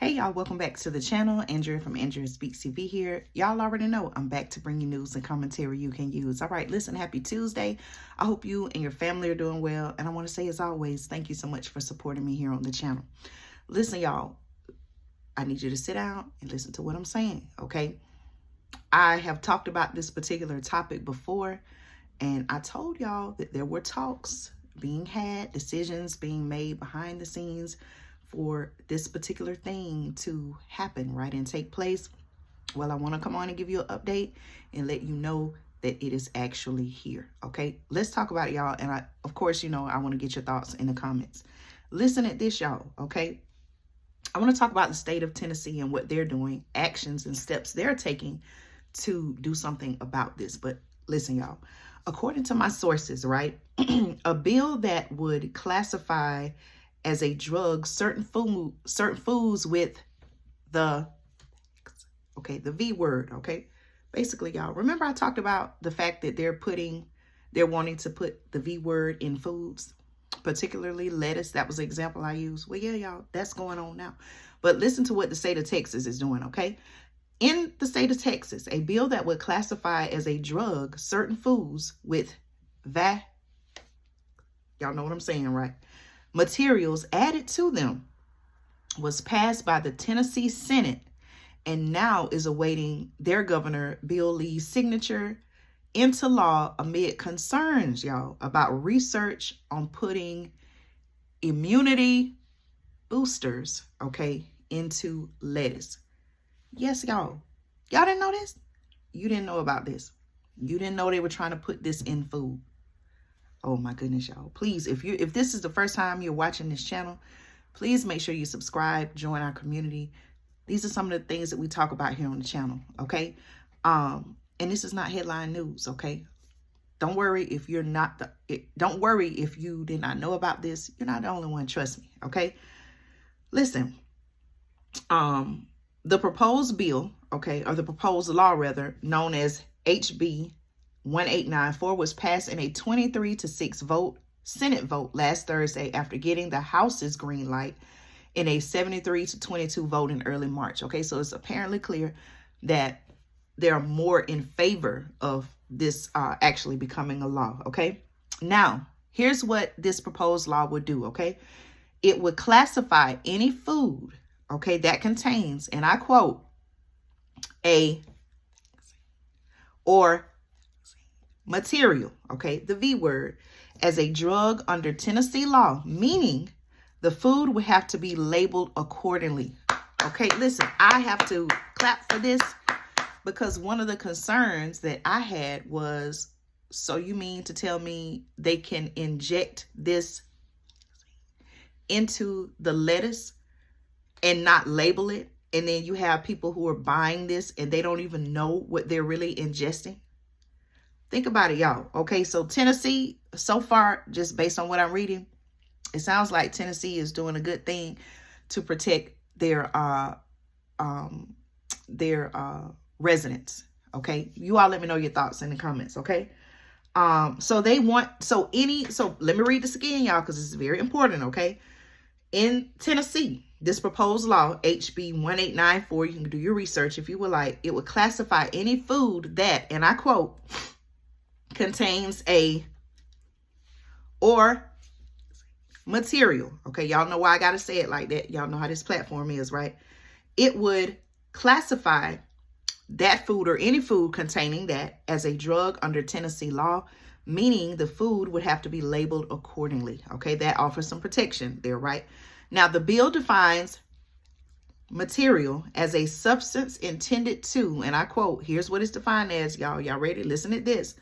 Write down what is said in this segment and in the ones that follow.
Hey y'all, welcome back to the channel. Andrea from Andrea Speaks TV here. Y'all already know I'm back to bring you news and commentary you can use. All right, listen, happy Tuesday. I hope you and your family are doing well. And I want to say, as always, thank you so much for supporting me here on the channel. Listen, y'all, I need you to sit down and listen to what I'm saying, okay? I have talked about this particular topic before, and I told y'all that there were talks being had, decisions being made behind the scenes for this particular thing to happen, right, and take place. Well, I want to come on and give you an update and let you know that it is actually here, okay? Let's talk about it, y'all. And of course, you know, I want to get your thoughts in the comments. Listen at this, y'all, okay? I want to talk about the state of Tennessee and what they're doing, actions and steps they're taking to do something about this. But listen, y'all, according to my sources, right, a bill that would classify as a drug certain foods with the V word, okay? Basically, y'all, remember I talked about the fact that they're wanting to put the V word in foods, particularly lettuce. That was the example I used. Well, yeah, y'all, that's going on now. But listen to what the state of Texas is doing, okay? In the state of Texas, a bill that would classify as a drug certain foods with y'all know what I'm saying, right? Materials added to them was passed by the Tennessee Senate and now is awaiting their governor, Bill Lee's signature into law amid concerns, y'all, about research on putting immunity boosters, okay, into lettuce. Yes, y'all. Y'all didn't know this? You didn't know about this. You didn't know they were trying to put this in food. Oh my goodness, y'all. Please, if this is the first time you're watching this channel, please make sure you subscribe, join our community. These are some of the things that we talk about here on the channel, okay? And this is not headline news, okay? Don't worry if you're not don't worry if you did not know about this. You're not the only one, trust me, okay? Listen. The proposed bill, okay, or the proposed law rather, known as HB 1894 was passed in a 23-6 Senate vote last Thursday after getting the House's green light in a 73-22 vote in early March. Okay, so it's apparently clear that they're more in favor of this actually becoming a law. Okay, now here's what this proposed law would do. Okay, it would classify any food, okay, that contains, and I quote, or material, okay, the V word, as a drug under Tennessee law, meaning the food would have to be labeled accordingly. Okay, listen, I have to clap for this because one of the concerns that I had was, so you mean to tell me they can inject this into the lettuce and not label it? And then you have people who are buying this and they don't even know what they're really ingesting. Think about it, y'all. Okay, so Tennessee, so far, just based on what I'm reading, it sounds like Tennessee is doing a good thing to protect their residents. Okay, you all let me know your thoughts in the comments. Okay, so let me read this again, y'all, because it's very important. Okay, in Tennessee, this proposed law, HB 1894, you can do your research if you would like, it would classify any food that, and I quote, contains or material. Okay, y'all know why I got to say it like that. Y'all know how this platform is, right? It would classify that food or any food containing that as a drug under Tennessee law, meaning the food would have to be labeled accordingly. Okay, that offers some protection there, right? Now, the bill defines material as a substance intended to, and I quote, here's what it's defined as, y'all. Y'all ready? Listen to this.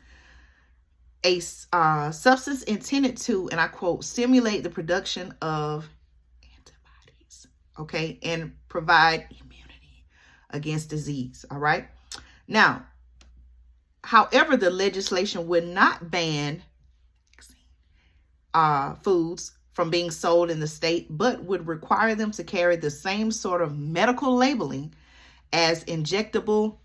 A substance intended to, and I quote, stimulate the production of antibodies, okay, and provide immunity against disease, all right? Now, however, the legislation would not ban foods from being sold in the state, but would require them to carry the same sort of medical labeling as injectable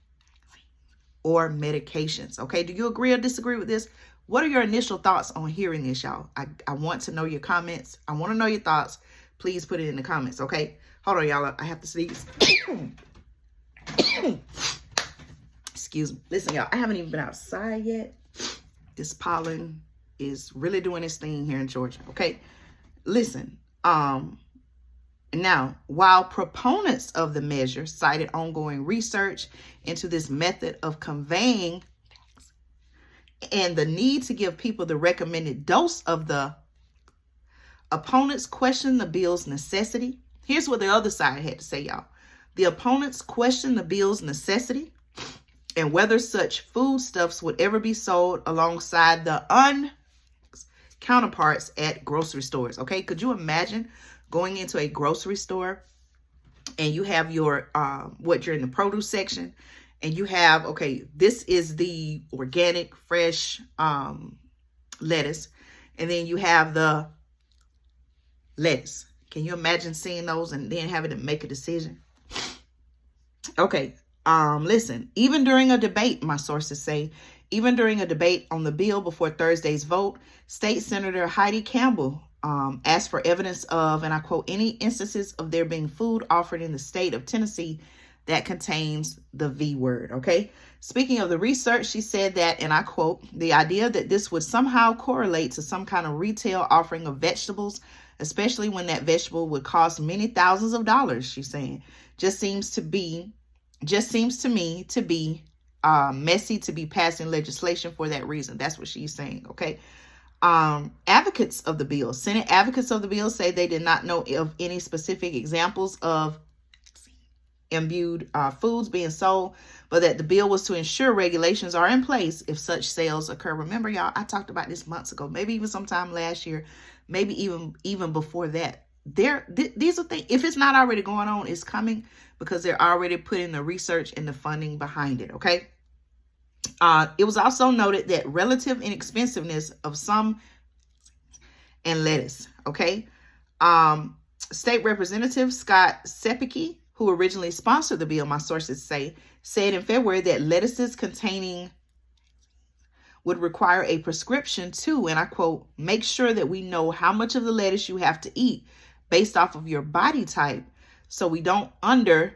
or medications, okay? Do you agree or disagree with this? What are your initial thoughts on hearing this, y'all? I want to know your comments. I want to know your thoughts. Please put it in the comments, okay? Hold on, y'all. I have to sneeze. Excuse me. Listen, y'all. I haven't even been outside yet. This pollen is really doing its thing here in Georgia. Okay. Listen. Now, while proponents of the measure cited ongoing research into this method of conveying and the need to give people the recommended dose of the opponents questioned the bill's necessity. Here's what the other side had to say, y'all. The opponents questioned the bill's necessity and whether such foodstuffs would ever be sold alongside the counterparts at grocery stores. Okay, could you imagine going into a grocery store and you have your what you're in the produce section and you have, okay, this is the organic fresh lettuce, and then you have the lettuce. Can you imagine seeing those and then having to make a decision? Okay, listen, even during a debate, my sources say, even during a debate on the bill before Thursday's vote, State Senator Heidi Campbell asked for evidence of, and I quote, any instances of there being food offered in the state of Tennessee that contains the V word, okay? Speaking of the research, she said that, and I quote, the idea that this would somehow correlate to some kind of retail offering of vegetables, especially when that vegetable would cost many thousands of dollars, she's saying, just seems to me to be messy to be passing legislation for that reason. That's what she's saying, okay? Advocates of the bill, Senate advocates of the bill say they did not know of any specific examples of imbued foods being sold, but that the bill was to ensure regulations are in place if such sales occur. Remember, y'all, I talked about this months ago, maybe even sometime last year, maybe even before that. These are things, if it's not already going on, it's coming because they're already putting the research and the funding behind it, okay? It was also noted that relative inexpensiveness of some and lettuce, okay? State Representative Scott Sepicki, who originally sponsored the bill, my sources say, said in February that lettuces containing would require a prescription to, and I quote, make sure that we know how much of the lettuce you have to eat based off of your body type so we don't under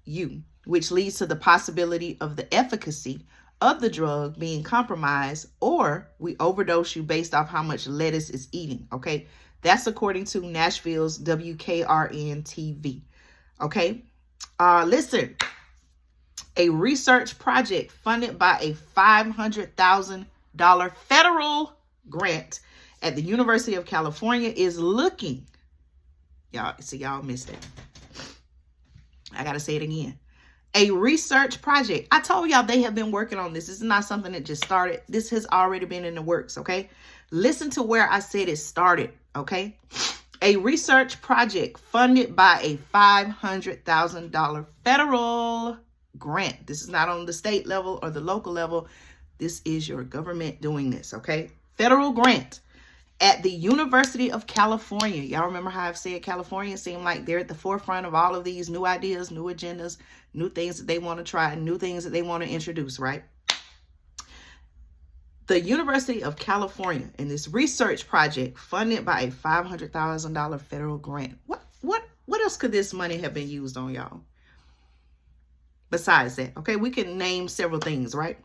you, which leads to the possibility of the efficacy of the drug being compromised, or we overdose you based off how much lettuce is eating, okay? That's according to Nashville's WKRN TV, okay? Listen, a research project funded by a $500,000 federal grant at the University of California is looking, y'all missed it. I got to say it again. A research project. I told y'all they have been working on this. This is not something that just started. This has already been in the works, okay? Listen to where I said it started, okay? A research project funded by a $500,000 federal grant. This is not on the state level or the local level. This is your government doing this, okay? Federal grant at the University of California. Y'all remember how I've said California seemed like they're at the forefront of all of these new ideas, new agendas, new things that they want to try, new things that they want to introduce, right? The University of California in this research project funded by a $500,000 federal grant. What else could this money have been used on, y'all? Besides that, okay, we can name several things, right?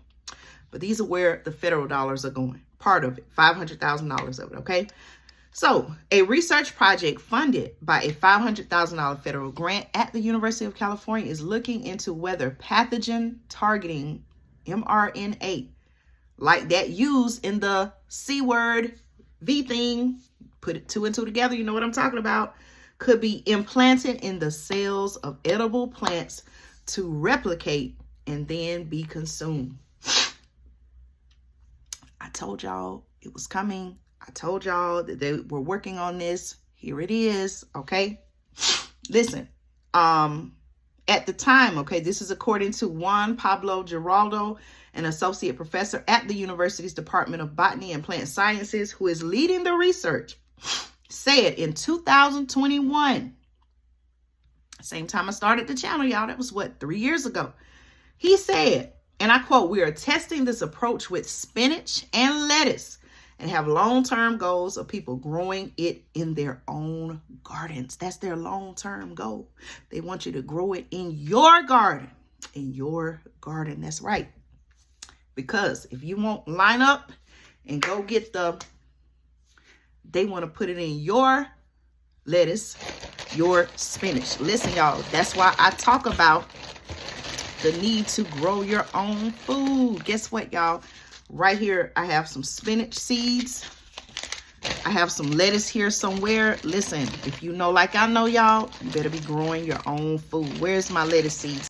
But these are where the federal dollars are going. Part of it, $500,000 of it, okay? So, a research project funded by a $500,000 federal grant at the University of California is looking into whether pathogen targeting mRNA, like that used in the C word, V thing, put it two and two together, you know what I'm talking about, could be implanted in the cells of edible plants to replicate and then be consumed. I told y'all it was coming. I told y'all that they were working on this. Here it is, okay? Listen, at the time, okay, this is according to Juan Pablo Giraldo, an associate professor at the university's Department of Botany and Plant Sciences, who is leading the research, said in 2021, same time I started the channel, y'all, that was what, 3 years ago. He said, and I quote, "We are testing this approach with spinach and lettuce and have long-term goals of people growing it in their own gardens. That's their long-term goal. They want you to grow it in your garden. In your garden. That's right. Because if you won't line up and go get they want to put it in your lettuce, your spinach. Listen, y'all, that's why I talk about the need to grow your own food. Guess what, y'all? Right here, I have some spinach seeds. I have some lettuce here somewhere. Listen, if you know like I know, y'all, you better be growing your own food. Where's my lettuce seeds?